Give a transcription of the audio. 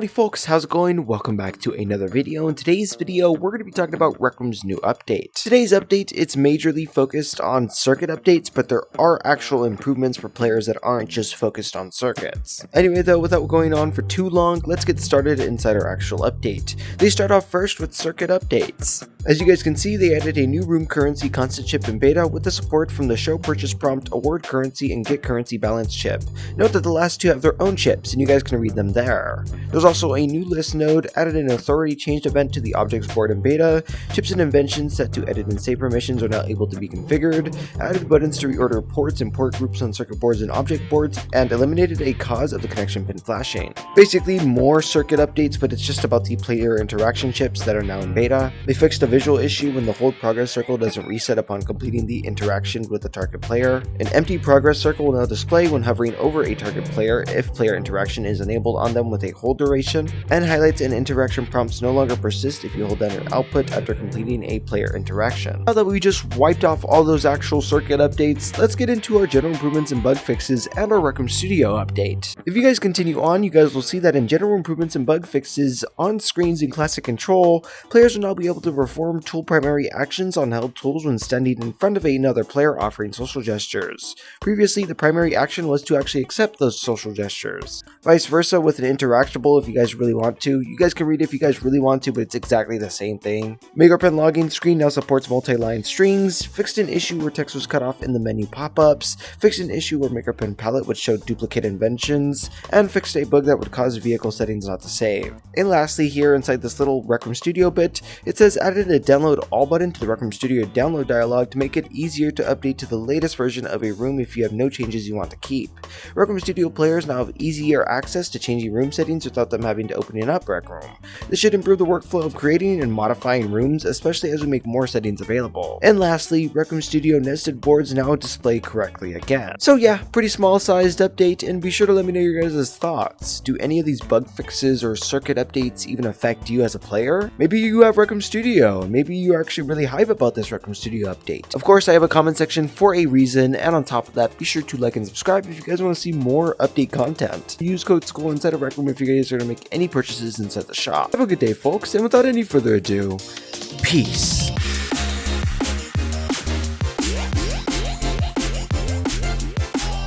Hey folks, how's it going? Welcome back to another video. In today's video, we're going to be talking about Rec Room's new update. Today's update, it's majorly focused on circuit updates, but there are actual improvements for players that aren't just focused on circuits. Anyway though, without going on for too long, let's get started inside our actual update. They start off first with circuit updates. As you guys can see, they added a new room currency constant chip in beta with the support from the show purchase prompt, award currency, and get currency balance chip. Note that the last two have their own chips, and you guys can read them there. There's also a new list node, added an authority changed event to the objects board in beta, chips and inventions set to edit and save permissions are now able to be configured, added buttons to reorder ports and port groups on circuit boards and object boards, and eliminated a cause of the connection pin flashing. Basically more circuit updates, but it's just about the player interaction chips that are now in beta. They fixed a visual issue when the hold progress circle doesn't reset upon completing the interaction with the target player. An empty progress circle will now display when hovering over a target player if player interaction is enabled on them with a hold duration, and highlights and interaction prompts no longer persist if you hold down your output after completing a player interaction. Now that we just wiped off all those actual circuit updates, let's get into our general improvements and bug fixes and our Rec Room Studio update. If you guys continue on, you guys will see that in general improvements and bug fixes, on screens in classic control, players will now be able to perform tool primary actions on held tools when standing in front of another player offering social gestures. Previously, the primary action was to actually accept those social gestures. Vice versa with an interactable if you guys really want to. You guys can read it if you guys really want to, but it's exactly the same thing. Fingerprint logging screen now supports multi-line strings, fixed an issue where text was cut off in the menu pop-ups, fixed an issue where Fingerprint palette would show duplicate inventions, and fixed a bug that would cause vehicle settings not to save. And lastly, here inside this little Rec Room Studio bit, it says added a download all button to the Rec Room Studio download dialog to make it easier to update to the latest version of a room if you have no changes you want to keep. Rec Room Studio players now have easier access to changing room settings without them having to open up Rec Room. This should improve the workflow of creating and modifying rooms, especially as we make more settings available. And lastly, Rec Room Studio nested boards now display correctly again. So yeah, pretty small sized update, and be sure to let me know your guys' thoughts. Do any of these bug fixes or circuit updates even affect you as a player? Maybe you have Rec Room Studio, and maybe you're actually really hype about this Rec Room Studio update. Of course, I have a comment section for a reason, and on top of that, be sure to like and subscribe if you guys want to see more update content. Use code SCHOOL inside of Rec Room if you guys are going to make any purchases inside the shop. Have a good day, folks, and without any further ado, peace.